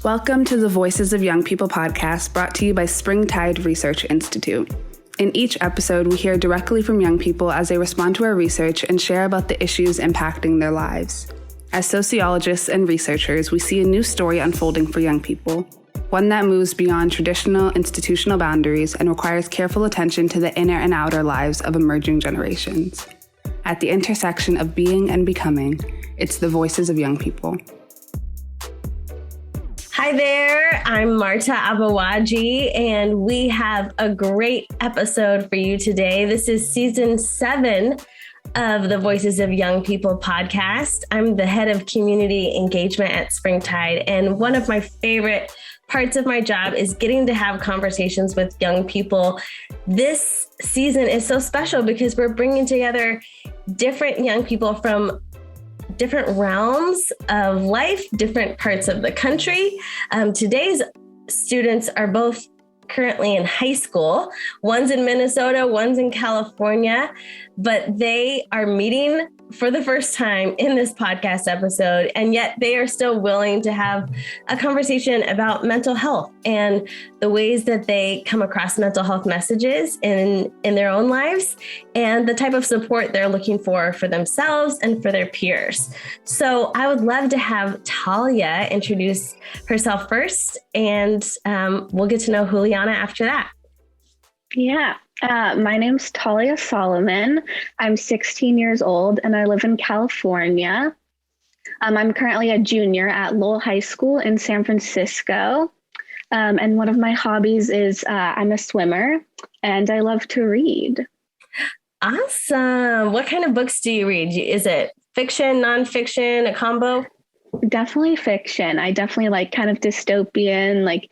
Welcome to the Voices of Young People podcast, brought to you by Springtide Research Institute. In each episode, we hear directly from young people as they respond to our research and share about the issues impacting their lives. As sociologists and researchers, we see a new story unfolding for young people, one that moves beyond traditional institutional boundaries and requires careful attention to the inner and outer lives of emerging generations. At the intersection of being and becoming, it's the Voices of Young People. Hi there, I'm Marta Abawaji, and we have a great episode for you today. This is season 7 of the Voices of Young People podcast. I'm the head of community engagement at Springtide, and one of my favorite parts of my job is getting to have conversations with young people. This season is so special because we're bringing together different young people from different realms of life, different parts of the country. Today's students are both currently in high school. One's in Minnesota, one's in California, but they are meeting for the first time in this podcast episode, and yet they are still willing to have a conversation about mental health and the ways that they come across mental health messages in their own lives and the type of support they're looking for themselves and for their peers. So I would love to have Talia introduce herself first, and we'll get to know Julianna after that. Yeah. My name's Talia Solomon. I'm 16 years old and I live in California. I'm currently a junior at Lowell High School in San Francisco. And one of my hobbies is I'm a swimmer and I love to read. Awesome. What kind of books do you read? Is it fiction, nonfiction, a combo? Definitely fiction. I definitely like kind of dystopian,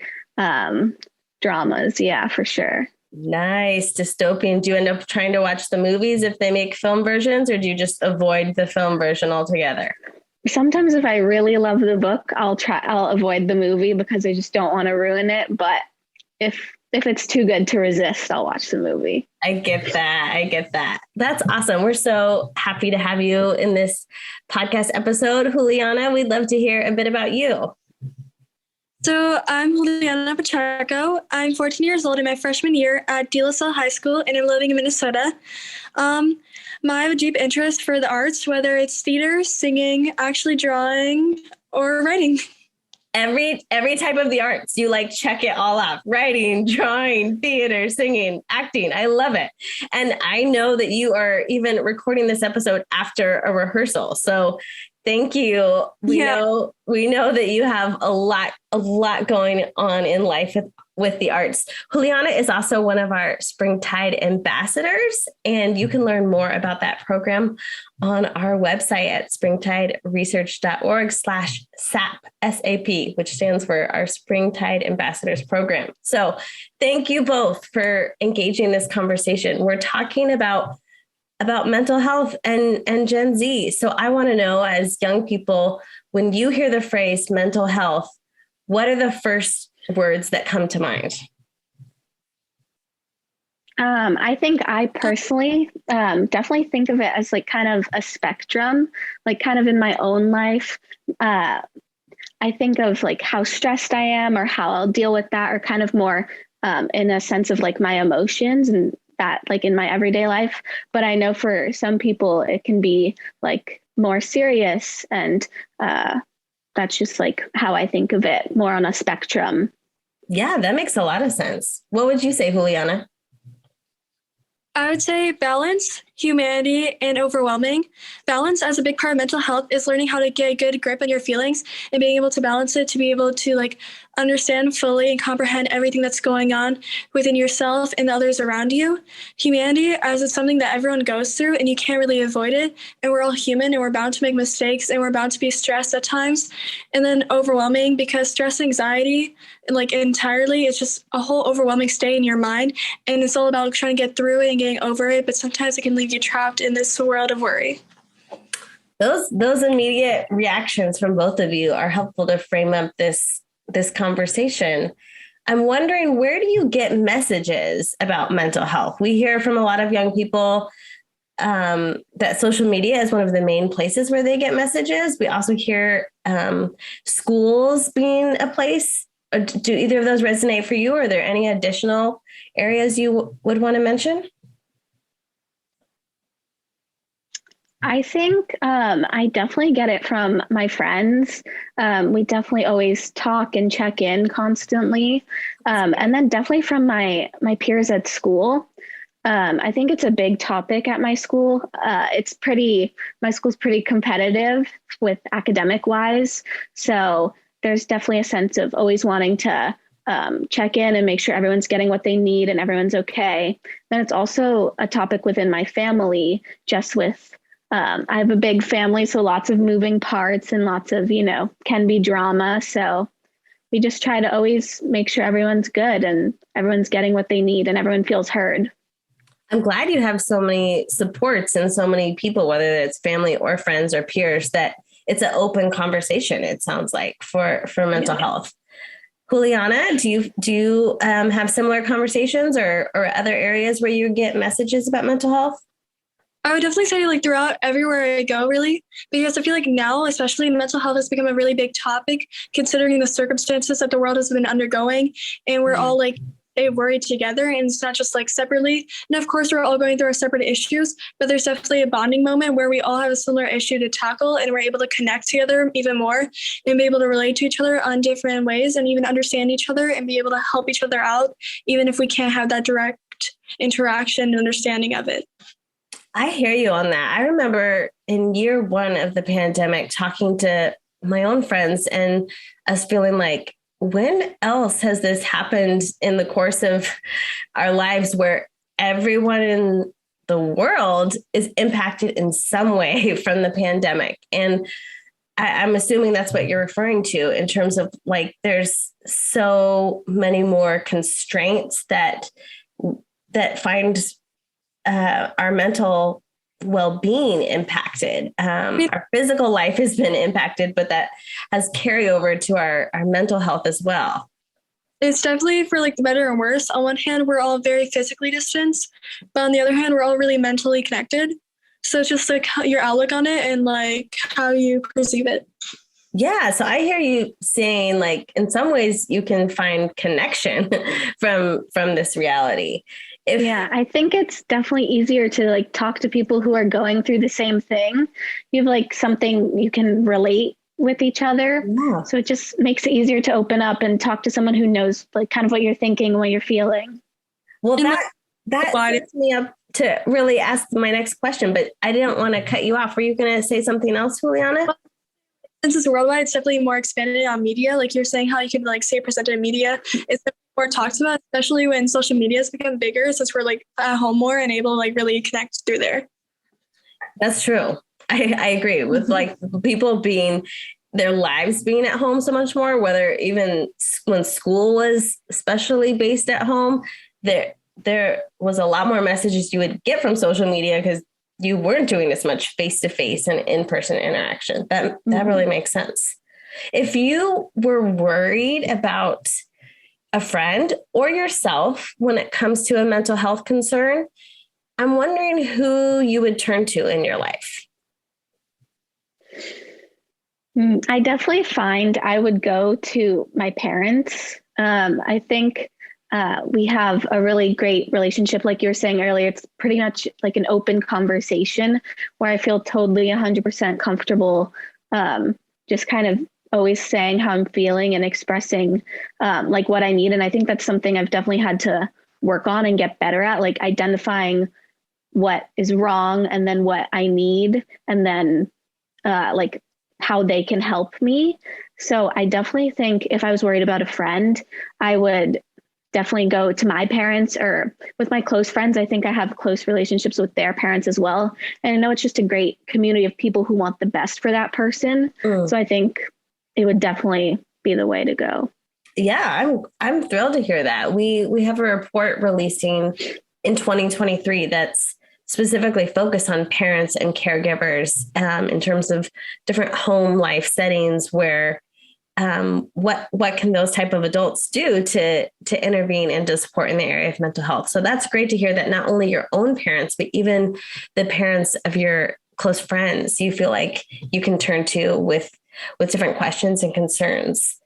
dramas. Yeah, for sure. Nice. Dystopian. Do you end up trying to watch the movies if they make film versions, or do you just avoid the film version altogether? Sometimes if I really love the book, I'll avoid the movie because I just don't want to ruin it. But if it's too good to resist, I'll watch the movie. I get that. That's awesome. We're so happy to have you in this podcast episode. Julianna, we'd love to hear a bit about you. So I'm Julianna Pacheco. I'm 14 years old in my freshman year at De La Salle High School, and I'm living in Minnesota. I have a deep interest for the arts, whether it's theater, singing, actually drawing, or writing. Every type of the arts, you check it all off. Writing, drawing, theater, singing, acting. I love it. And I know that you are even recording this episode after a rehearsal. So thank you. We know that you have a lot going on in life with the arts. Julianna is also one of our Springtide ambassadors, and you can learn more about that program on our website at springtideresearch.org/SAP, SAP, which stands for our Springtide Ambassadors Program. So thank you both for engaging this conversation. We're talking about mental health and Gen Z. So I want to know, as young people, when you hear the phrase mental health, what are the first words that come to mind? I think I personally definitely think of it as kind of a spectrum, kind of in my own life. I think of how stressed I am or how I'll deal with that, or kind of more in a sense of my emotions and that in my everyday life. But I know for some people it can be more serious, and that's just how I think of it, more on a spectrum. Yeah, that makes a lot of sense. What would you say, Julianna? I would say balance, humanity, and overwhelming. Balance, as a big part of mental health, is learning how to get a good grip on your feelings and being able to balance it, to be able to understand fully and comprehend everything that's going on within yourself and the others around you. Humanity, as it's something that everyone goes through and you can't really avoid it. And we're all human and we're bound to make mistakes and we're bound to be stressed at times. And then overwhelming, because stress and anxiety, entirely, it's just a whole overwhelming state in your mind. And it's all about trying to get through it and getting over it. But sometimes it can leave you trapped in this world of worry. Those immediate reactions from both of you are helpful to frame up this conversation. I'm wondering, where do you get messages about mental health? We hear from a lot of young people that social media is one of the main places where they get messages. We also hear schools being a place. Do either of those resonate for you? Or are there any additional areas you would want to mention? I think I definitely get it from my friends. We definitely always talk and check in constantly. And then definitely from my peers at school. I think it's a big topic at my school. My school's pretty competitive with academic wise. So there's definitely a sense of always wanting to check in and make sure everyone's getting what they need and everyone's okay. Then it's also a topic within my family, just with I have a big family, so lots of moving parts and lots of, can be drama. So we just try to always make sure everyone's good and everyone's getting what they need and everyone feels heard. I'm glad you have so many supports and so many people, whether it's family or friends or peers, that it's an open conversation, it sounds like, for mental health. Julianna, do you have similar conversations or other areas where you get messages about mental health? I would definitely say like throughout everywhere I go, really, because I feel like now, especially mental health has become a really big topic, considering the circumstances that the world has been undergoing. And we're all like worried together, and it's not just like separately. And of course, we're all going through our separate issues, but there's definitely a bonding moment where we all have a similar issue to tackle, and we're able to connect together even more and be able to relate to each other on different ways and even understand each other and be able to help each other out, even if we can't have that direct interaction and understanding of it. I hear you on that. I remember in year one of the pandemic talking to my own friends and us feeling like, when else has this happened in the course of our lives where everyone in the world is impacted in some way from the pandemic? And I'm assuming that's what you're referring to in terms of like, there's so many more constraints that find our mental well-being impacted. Our physical life has been impacted, but that has carryover to our mental health as well. It's definitely for like the better and worse. On one hand, we're all very physically distanced, but on the other hand, we're all really mentally connected. So it's just like your outlook on it and like how you perceive it. Yeah. So I hear you saying like, in some ways you can find connection from this reality. I think it's definitely easier to like talk to people who are going through the same thing. You have like something you can relate with each other. Yeah. So it just makes it easier to open up and talk to someone who knows like kind of what you're thinking, what you're feeling. Well, that sets me up to really ask my next question, but I didn't want to cut you off. Were you going to say something else, Juliana? Since it's worldwide, it's definitely more expanded on media. Like you're saying how you can like say presented in media. It's more talked about, especially when social media has become bigger, since we're like at home more and able to like really connect through there. That's true. I agree with like people their lives being at home so much more, whether even when school was especially based at home, there was a lot more messages you would get from social media because you weren't doing as much face-to-face and in-person interaction. That really makes sense. If you were worried about a friend or yourself when it comes to a mental health concern, I'm wondering who you would turn to in your life. I definitely find I would go to my parents. I think we have a really great relationship. Like you were saying earlier, it's pretty much like an open conversation where I feel totally 100% comfortable, just kind of always saying how I'm feeling and expressing like what I need. And I think that's something I've definitely had to work on and get better at, like identifying what is wrong and then what I need, and then like how they can help me. So I definitely think if I was worried about a friend, I would definitely go to my parents, or with my close friends. I think I have close relationships with their parents as well. And I know it's just a great community of people who want the best for that person. So I think it would definitely be the way to go. Yeah, I'm thrilled to hear that. We have a report releasing in 2023 that's specifically focused on parents and caregivers in terms of different home life settings where what can those type of adults do to intervene and to support in the area of mental health. So that's great to hear that not only your own parents, but even the parents of your close friends, you feel like you can turn to with different questions and concerns.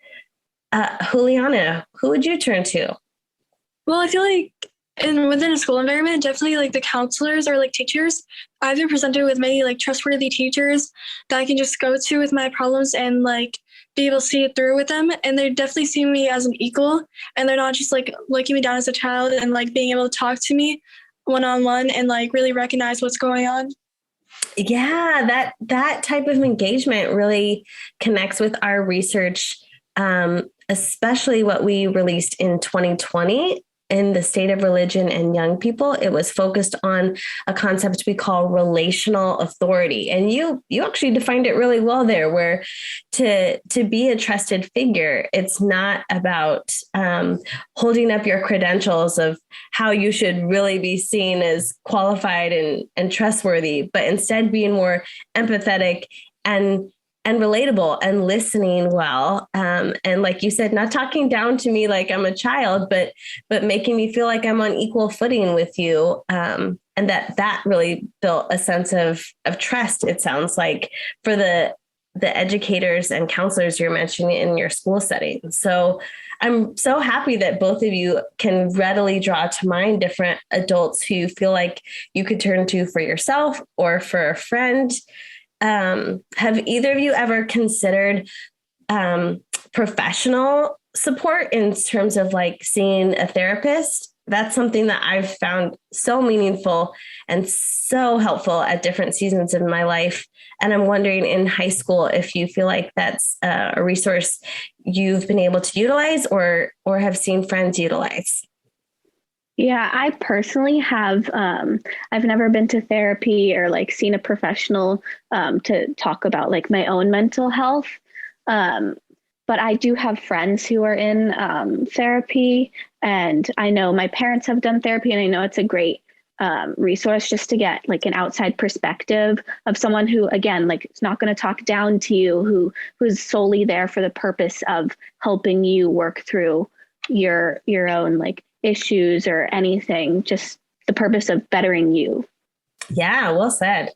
Julianna, who would you turn to? Well, I feel like within a school environment, definitely like the counselors or like teachers. I've been presented with many like trustworthy teachers that I can just go to with my problems and like be able to see it through with them. And they definitely see me as an equal, and they're not just like looking me down as a child, and like being able to talk to me one-on-one and like really recognize what's going on. Yeah, that type of engagement really connects with our research, especially what we released in 2020 in the state of religion and young people. It was focused on a concept we call relational authority. And you actually defined it really well there, where to be a trusted figure, it's not about holding up your credentials of how you should really be seen as qualified and trustworthy, but instead being more empathetic and relatable and listening well. And like you said, not talking down to me like I'm a child, but making me feel like I'm on equal footing with you. And that really built a sense of trust, it sounds like, for the educators and counselors you're mentioning in your school setting. So I'm so happy that both of you can readily draw to mind different adults who you feel like you could turn to for yourself or for a friend. Have either of you ever considered professional support in terms of like seeing a therapist? That's something that I've found so meaningful and so helpful at different seasons of my life. And I'm wondering in high school if you feel like that's a resource you've been able to utilize or have seen friends utilize. Yeah, I personally have, I've never been to therapy or like seen a professional to talk about like my own mental health. But I do have friends who are in therapy, and I know my parents have done therapy, and I know it's a great resource just to get like an outside perspective of someone who, again, like it's not going to talk down to you, who's solely there for the purpose of helping you work through your own like issues or anything, just the purpose of bettering you. Yeah, well said.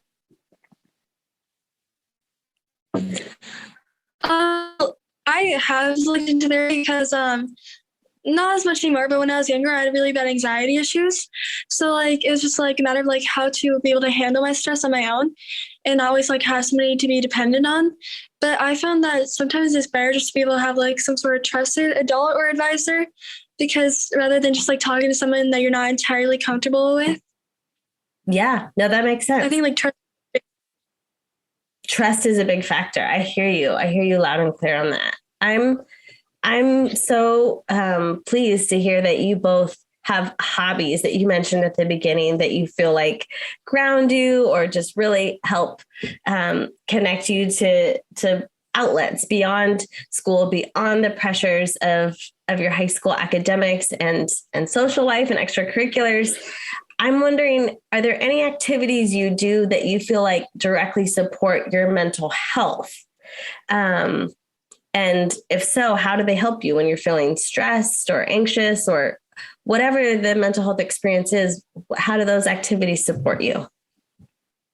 I have looked into therapy because not as much anymore, but when I was younger, I had really bad anxiety issues. So like it was just like a matter of like how to be able to handle my stress on my own and not always like have somebody to be dependent on. But I found that sometimes it's better just to be able to have like some sort of trusted adult or advisor, because rather than just like talking to someone that you're not entirely comfortable with. Yeah, no, that makes sense. I think like trust is a big factor. I hear you loud and clear on that. I'm so pleased to hear that you both have hobbies that you mentioned at the beginning that you feel like ground you or just really help connect you to outlets beyond school, beyond the pressures of your high school academics and social life and extracurriculars. I'm wondering, are there any activities you do that you feel like directly support your mental health? And if so, how do they help you when you're feeling stressed or anxious or whatever the mental health experience is? How do those activities support you?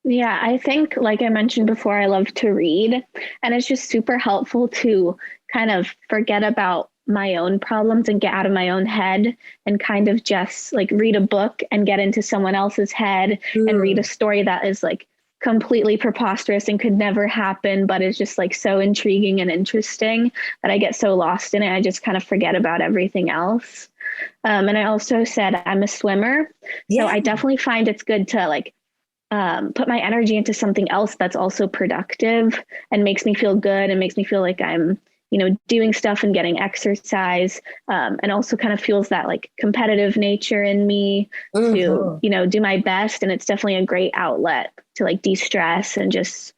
Yeah, I think, like I mentioned before, I love to read, and it's just super helpful to kind of forget about my own problems and get out of my own head and kind of just like read a book and get into someone else's head and read a story that is like completely preposterous and could never happen, but is just like so intriguing and interesting that I get so lost in it. I just kind of forget about everything else. And I also said I'm a swimmer. So I definitely find it's good to like put my energy into something else that's also productive and makes me feel good and makes me feel like I'm, doing stuff and getting exercise, and also kind of fuels that like competitive nature in me to, do my best. And it's definitely a great outlet to like de-stress and just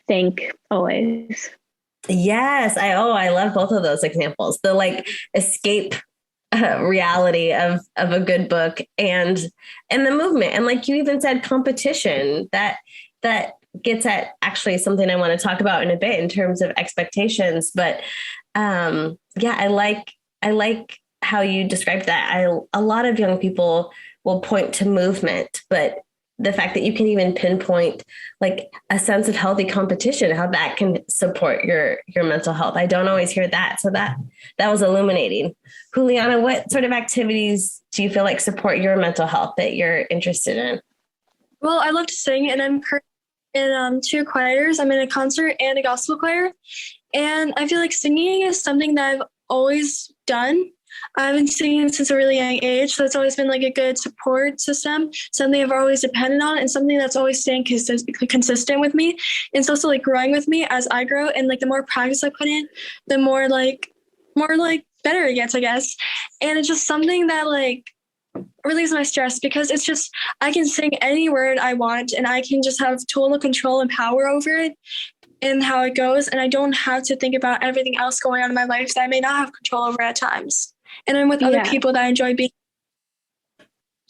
think always. Yes. I love both of those examples. The like escape reality of a good book and the movement. And like you even said, competition that gets at actually something I want to talk about in a bit in terms of expectations. But Yeah, I like how you described that. A lot of young people will point to movement, but the fact that you can even pinpoint like a sense of healthy competition, how that can support your mental health. I don't always hear that. So that was illuminating. Juliana, what sort of activities do you feel like support your mental health that you're interested in? Well, I love to sing, and I'm currently in 2 choirs. I'm in a concert and a gospel choir. And I feel like singing is something that I've always done. I've been singing since a really young age, so it's always been like a good support system, something I've always depended on, and something that's always staying consistent with me. And it's also like growing with me as I grow, and like the more practice I put in, the more better it gets, I guess. And it's just something that like relieves my stress, because it's just, I can sing any word I want, and I can just have total control and power over it and how it goes. And I don't have to think about everything else going on in my life that I may not have control over at times. And I'm with other people that I enjoy being.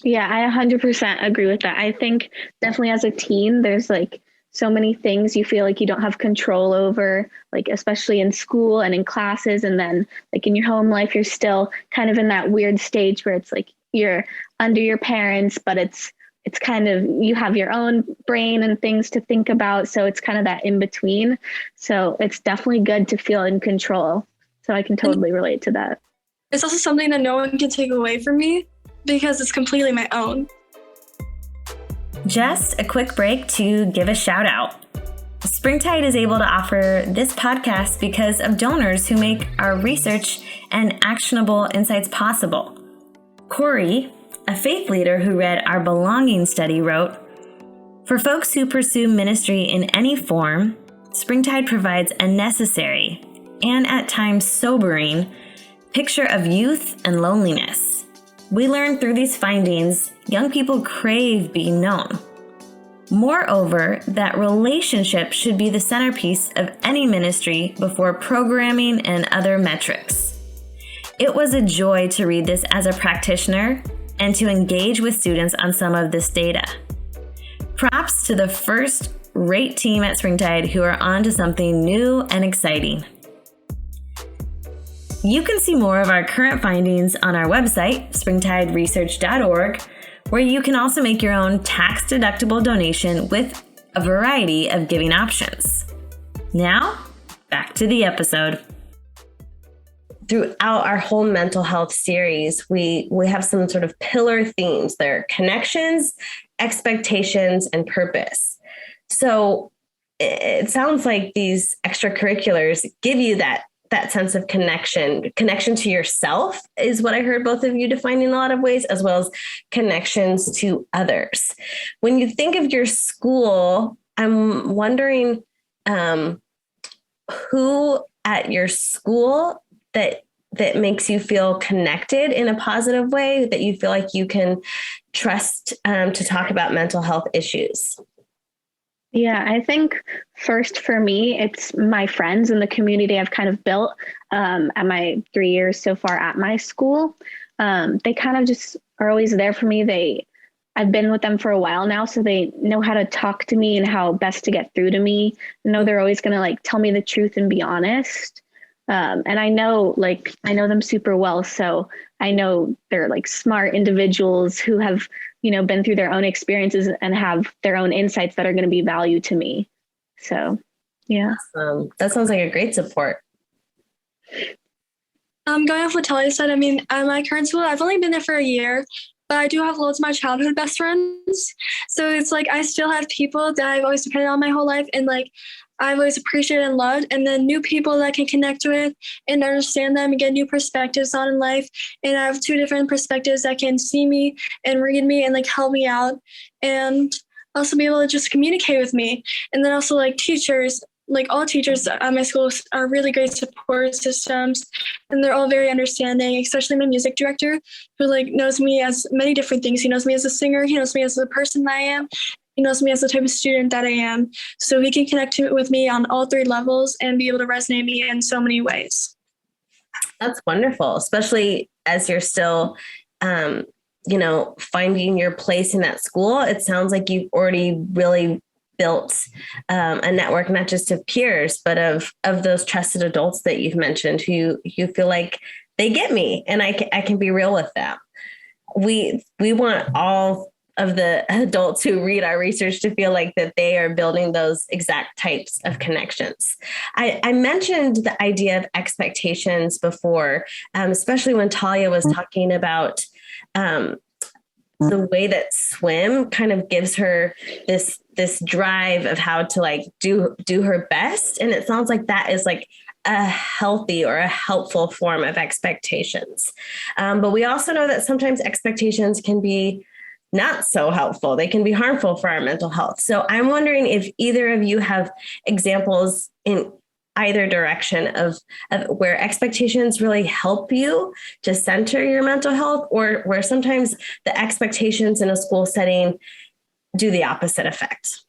Yeah, I 100% agree with that. I think definitely as a teen, there's like so many things you feel like you don't have control over, like especially in school and in classes. And then like in your home life, you're still kind of in that weird stage where it's like you're under your parents, but it's kind of, you have your own brain and things to think about. So it's kind of that in between. So it's definitely good to feel in control. So I can totally relate to that. It's also something that no one can take away from me, because it's completely my own. Just a quick break to give a shout out. Springtide is able to offer this podcast because of donors who make our research and actionable insights possible. Corey, a faith leader who read our belonging study, wrote, "For folks who pursue ministry in any form, Springtide provides a necessary and at times sobering picture of youth and loneliness. We learned through these findings, young people crave being known. Moreover, that relationship should be the centerpiece of any ministry before programming and other metrics. It was a joy to read this as a practitioner and to engage with students on some of this data. Props to the first-rate team at Springtide who are on to something new and exciting." You can see more of our current findings on our website, springtideresearch.org, where you can also make your own tax-deductible donation with a variety of giving options. Now, back to the episode. Throughout our whole mental health series, we have some sort of pillar themes. They're connections, expectations, and purpose. So it sounds like these extracurriculars give you that sense of connection to yourself is what I heard both of you define in a lot of ways, as well as connections to others. When you think of your school, I'm wondering who at your school that makes you feel connected in a positive way, that you feel like you can trust to talk about mental health issues. Yeah, I think first for me, it's my friends and the community I've kind of built at my 3 years so far at my school. They kind of just are always there for me. I've been with them for a while now, so they know how to talk to me and how best to get through to me. I know they're always going to like tell me the truth and be honest. And I know them super well. So I know they're like smart individuals who have, been through their own experiences and have their own insights that are going to be value to me. So, yeah. That sounds like a great support. Going off what Talia said, I mean, at my current school, I've only been there for a year, but I do have loads of my childhood best friends. So it's like I still have people that I've always depended on my whole life, and like I've always appreciated and loved, and then new people that I can connect with and understand them and get new perspectives on in life. And I have 2 different perspectives that can see me and read me and like help me out, and also be able to just communicate with me. And then also like teachers, like all teachers at my school are really great support systems, and they're all very understanding, especially my music director, who like knows me as many different things. He knows me as a singer, he knows me as the person that I am, he knows me as the type of student that I am. So he can connect with me on all 3 levels and be able to resonate me in so many ways. That's wonderful, especially as you're still, finding your place in that school. It sounds like you've already really built a network, not just of peers, but of those trusted adults that you've mentioned who you feel like they get me and I can be real with them. We want all of the adults who read our research to feel like that they are building those exact types of connections. I mentioned the idea of expectations before, especially when Talia was talking about the way that swim kind of gives her this drive of how to like do her best. And it sounds like that is like a healthy or a helpful form of expectations. But we also know that sometimes expectations can be not so helpful. They can be harmful for our mental health. So I'm wondering if either of you have examples in either direction of where expectations really help you to center your mental health, or where sometimes the expectations in a school setting do the opposite effect.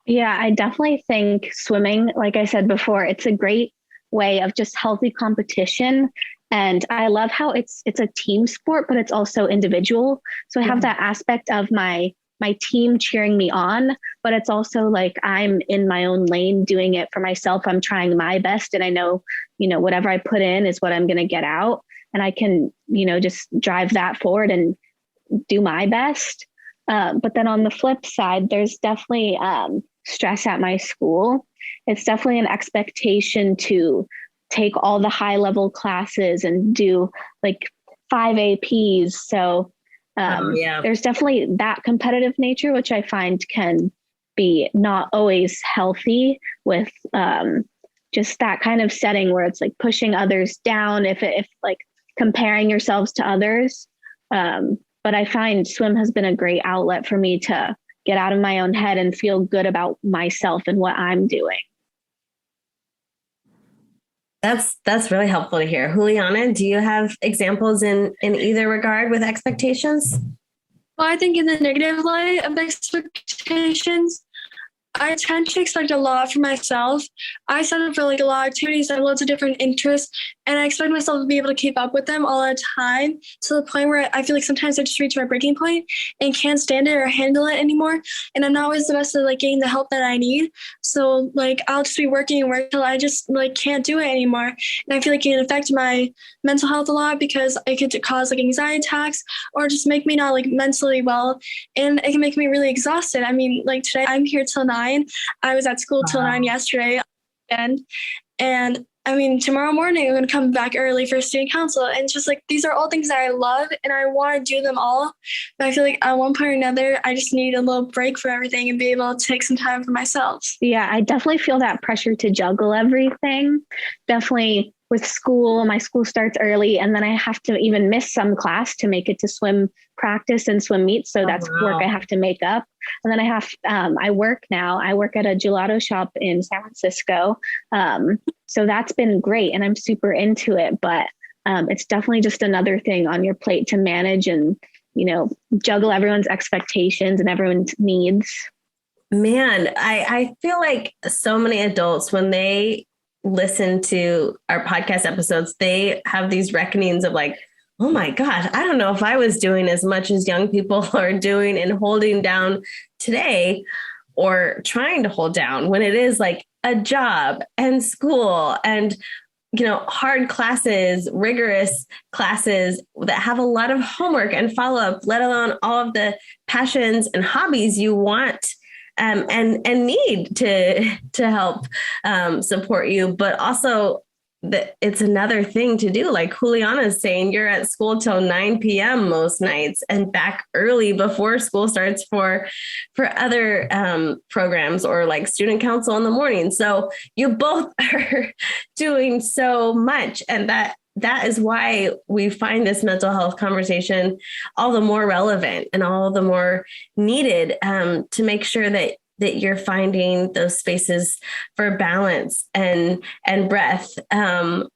Yeah, I definitely think swimming, like I said before, it's a great way of just healthy competition. And I love how it's a team sport, but it's also individual. So I have that aspect of my team cheering me on, but it's also like I'm in my own lane doing it for myself. I'm trying my best, and I know, whatever I put in is what I'm going to get out, and I can, just drive that forward and do my best. But then on the flip side, there's definitely stress at my school. It's definitely an expectation to take all the high level classes and do like 5 APs. So there's definitely that competitive nature, which I find can be not always healthy with just that kind of setting where it's like pushing others down, if like comparing yourselves to others. But I find swim has been a great outlet for me to get out of my own head and feel good about myself and what I'm doing. That's really helpful to hear. Julianna, do you have examples in either regard with expectations? Well, I think in the negative light of expectations, I tend to expect a lot for myself. I sign up for like a lot of activities. I have loads of different interests, and I expect myself to be able to keep up with them all the time, to the point where I feel like sometimes I just reach my breaking point and can't stand it or handle it anymore. And I'm not always the best at like getting the help that I need. So like I'll just be working and work till I just like can't do it anymore. And I feel like it can affect my mental health a lot, because it could cause like anxiety attacks or just make me not like mentally well. And it can make me really exhausted. I mean, like today I'm here till 9. I was at school till 9 yesterday. And I mean, tomorrow morning I'm going to come back early for student council. And it's just like, these are all things that I love and I want to do them all. But I feel like at one point or another, I just need a little break from everything and be able to take some time for myself. Yeah, I definitely feel that pressure to juggle everything. Definitely with school, my school starts early, and then I have to even miss some class to make it to swim practice and swim meets. So that's work I have to make up. And then I work now. I work at a gelato shop in San Francisco. So that's been great, and I'm super into it. But it's definitely just another thing on your plate to manage and, juggle everyone's expectations and everyone's needs. Man, I feel like so many adults, when they listen to our podcast episodes, they have these reckonings of like, oh my gosh, I don't know if I was doing as much as young people are doing and holding down today, or trying to hold down, when it is like a job and school and, hard classes, rigorous classes that have a lot of homework and follow up, let alone all of the passions and hobbies you want and need to help support you, but also that it's another thing to do. Like Julianna is saying, you're at school till 9 p.m. most nights and back early before school starts for other programs or like student council in the morning. So you both are doing so much, and that is why we find this mental health conversation all the more relevant and all the more needed to make sure that you're finding those spaces for balance and breath. And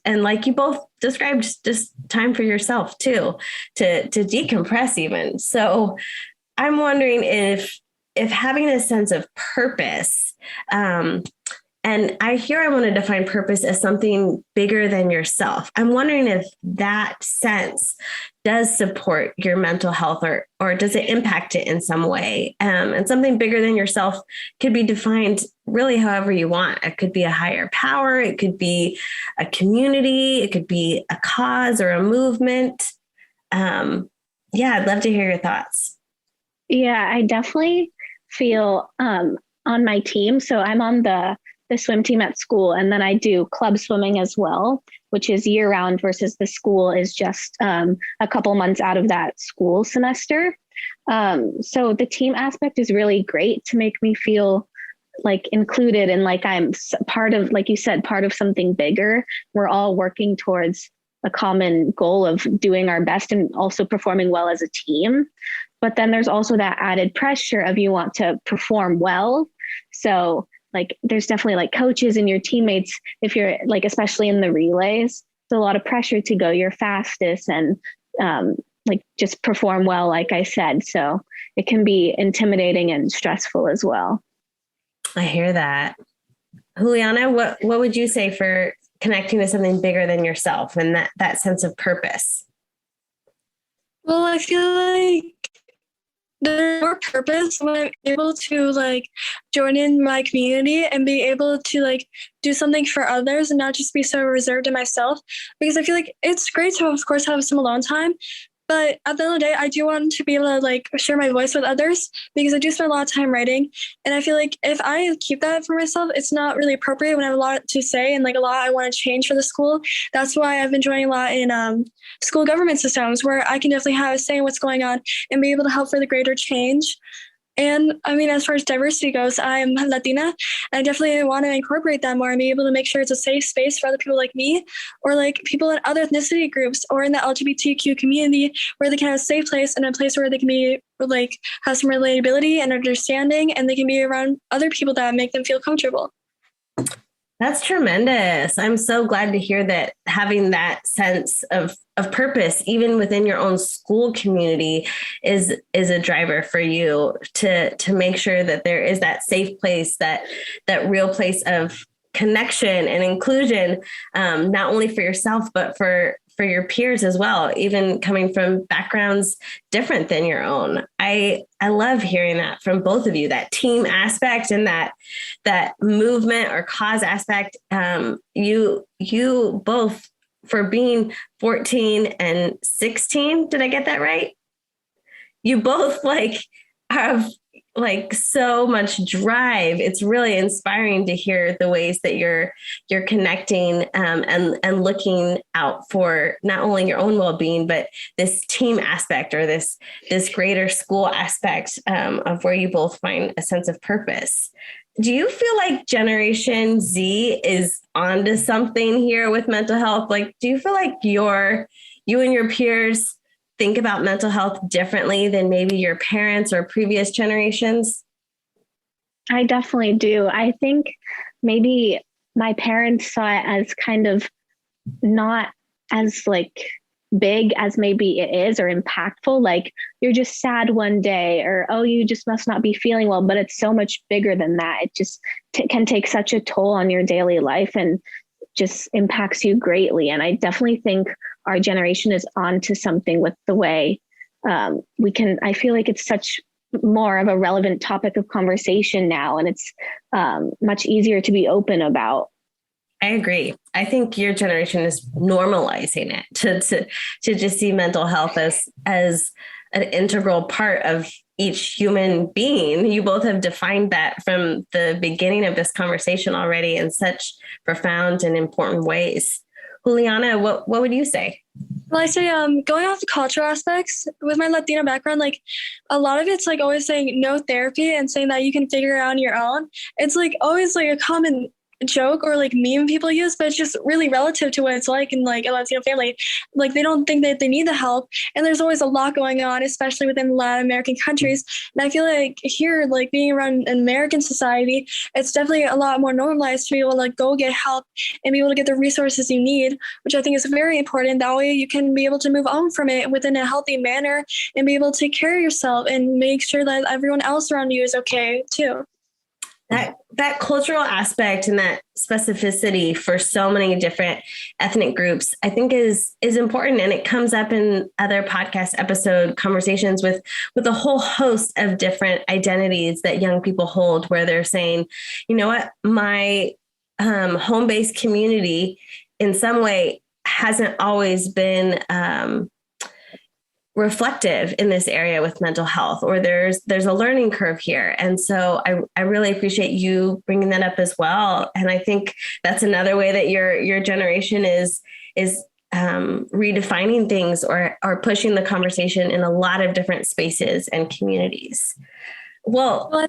like you both described, just time for yourself too, to decompress even. So I'm wondering if having a sense of purpose, and And I want to define purpose as something bigger than yourself. I'm wondering if that sense does support your mental health, or does it impact it in some way? And something bigger than yourself could be defined really however you want. It could be a higher power. It could be a community. It could be a cause or a movement. I'd love to hear your thoughts. Yeah, I definitely feel on my team. So I'm on the swim team at school, and then I do club swimming as well, which is year round versus the school is just a couple months out of that school semester. So the team aspect is really great to make me feel like included and like I'm part of, like you said, part of something bigger. We're all working towards a common goal of doing our best and also performing well as a team. But then there's also that added pressure of you want to perform well. So like there's definitely like coaches and your teammates, if you're like, especially in the relays, there's a lot of pressure to go your fastest and like just perform well, like I said. So it can be intimidating and stressful as well. I hear that. Julianna, what would you say for connecting to something bigger than yourself and that sense of purpose? Well, I feel like there's more purpose when I'm able to like join in my community and be able to like do something for others and not just be so reserved in myself, because I feel like it's great to of course have some alone time, but at the end of the day, I do want to be able to like share my voice with others, because I do spend a lot of time writing. And I feel like if I keep that for myself, it's not really appropriate when I have a lot to say and like a lot I want to change for the school. That's why I've been joining a lot in school government systems, where I can definitely have a say in what's going on and be able to help for the greater change. And I mean, as far as diversity goes, I'm Latina, and I definitely want to incorporate that more and be able to make sure it's a safe space for other people like me, or like people in other ethnicity groups or in the LGBTQ community, where they can have a safe place and a place where they can be like have some relatability and understanding, and they can be around other people that make them feel comfortable. That's tremendous. I'm so glad to hear that having that sense of purpose, even within your own school community, is a driver for you to make sure that there is that safe place, that real place of connection and inclusion, not only for yourself, but for your peers as well, even coming from backgrounds different than your own. I love hearing that from both of you, that team aspect and that movement or cause aspect. You both, for being 14 and 16, did I get that right? You both like have like so much drive. It's really inspiring to hear the ways that you're connecting and looking out for not only your own well-being, but this team aspect or this greater school aspect of where you both find a sense of purpose. Do you feel like Generation Z is onto something here with mental health? Like, do you feel like you and your peers think about mental health differently than maybe your parents or previous generations? I definitely do. I think maybe my parents saw it as kind of not as like big as maybe it is, or impactful. Like you're just sad one day, or, oh, you just must not be feeling well, but it's so much bigger than that. It just can take such a toll on your daily life and just impacts you greatly. And I definitely think our generation is onto something with the way I feel like it's such more of a relevant topic of conversation now. And it's much easier to be open about. I agree. I think your generation is normalizing it to just see mental health as an integral part of each human being. You both have defined that from the beginning of this conversation already in such profound and important ways. Julianna, what would you say? Well, I say going off the cultural aspects, with my Latina background, like a lot of it's like always saying no therapy and saying that you can figure it out on your own. It's like always like a common joke or like meme people use, but it's just really relative to what it's like in like a Latino family. Like they don't think that they need the help, and there's always a lot going on, especially within Latin American countries. And I feel like here, like being around an American society, it's definitely a lot more normalized to be able to like go get help and be able to get the resources you need, which I think is very important. That way you can be able to move on from it within a healthy manner and be able to take care of yourself and make sure that everyone else around you is okay too. that cultural aspect and that specificity for so many different ethnic groups, I think is important. And it comes up in other podcast episode conversations with a whole host of different identities that young people hold, where they're saying, you know what, my home-based community in some way hasn't always been reflective in this area with mental health, or there's a learning curve here. And so I really appreciate you bringing that up as well. And I think that's another way that your generation is redefining things or pushing the conversation in a lot of different spaces and communities. Well,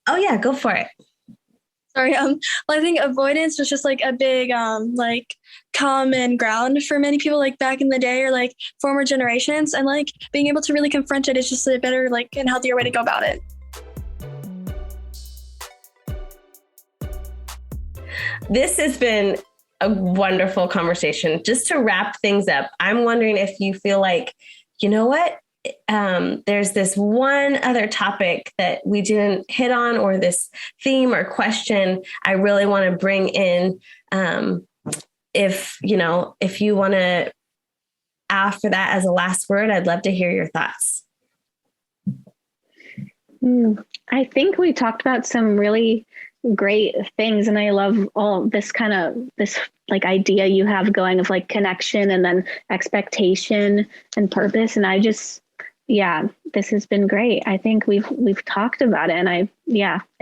oh yeah, go for it. Sorry. Well, I think avoidance was just like a big, like common ground for many people, like back in the day or like former generations, and like being able to really confront it is just a better, like, and healthier way to go about it. This has been a wonderful conversation. Just to wrap things up, I'm wondering if you feel like, you know what? There's this one other topic that we didn't hit on, or this theme or question I really want to bring in. If you want to offer that as a last word, I'd love to hear your thoughts. I think we talked about some really great things, and I love all this like idea you have going of like connection and then expectation and purpose. And this has been great. I think we've talked about it, and I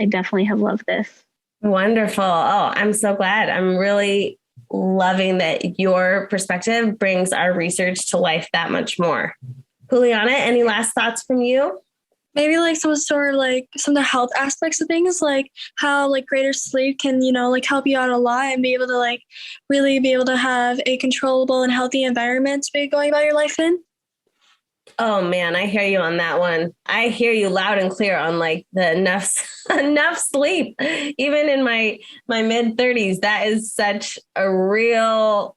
definitely have loved this. Wonderful. Oh, I'm so glad. I'm really loving that your perspective brings our research to life that much more. Julianna, any last thoughts from you? Maybe like some sort of like some of the health aspects of things, like how like greater sleep can, like help you out a lot and be able to like really be able to have a controllable and healthy environment to be going about your life in. Oh man, I hear you on that one. I hear you loud and clear on like the enough sleep. Even in my mid 30s, that is such a real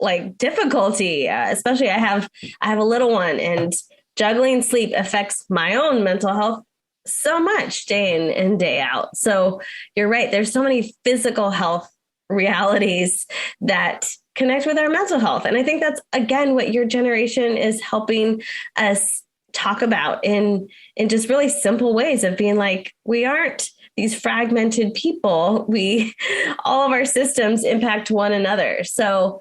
like difficulty. Especially I have a little one, and juggling sleep affects my own mental health so much day in and day out. So you're right. There's so many physical health realities that connect with our mental health. And I think that's, again, what your generation is helping us talk about in just really simple ways of being like, we aren't these fragmented people. All of our systems impact one another. So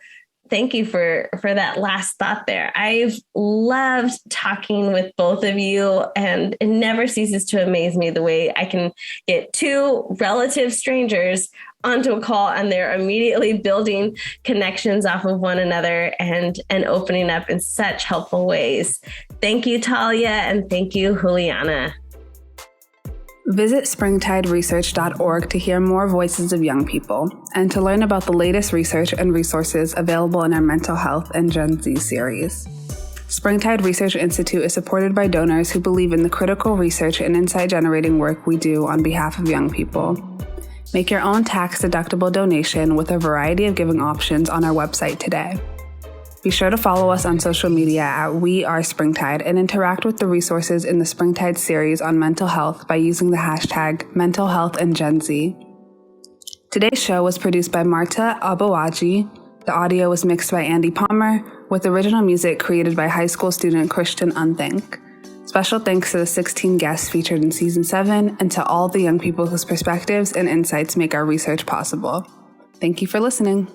thank you for that last thought there. I've loved talking with both of you, and it never ceases to amaze me the way I can get two relative strangers onto a call and they're immediately building connections off of one another and opening up in such helpful ways. Thank you, Talia, and thank you, Julianna. Visit springtideresearch.org to hear more voices of young people and to learn about the latest research and resources available in our Mental Health and Gen Z series. Springtide Research Institute is supported by donors who believe in the critical research and insight-generating work we do on behalf of young people. Make your own tax-deductible donation with a variety of giving options on our website today. Be sure to follow us on social media at We Are Springtide and interact with the resources in the Springtide series on mental health by using the hashtag Mental Health and Gen Z. Today's show was produced by Marta Abawaji. The audio was mixed by Andy Palmer, with original music created by high school student Christian Unthink. Special thanks to the 16 guests featured in Season 7 and to all the young people whose perspectives and insights make our research possible. Thank you for listening.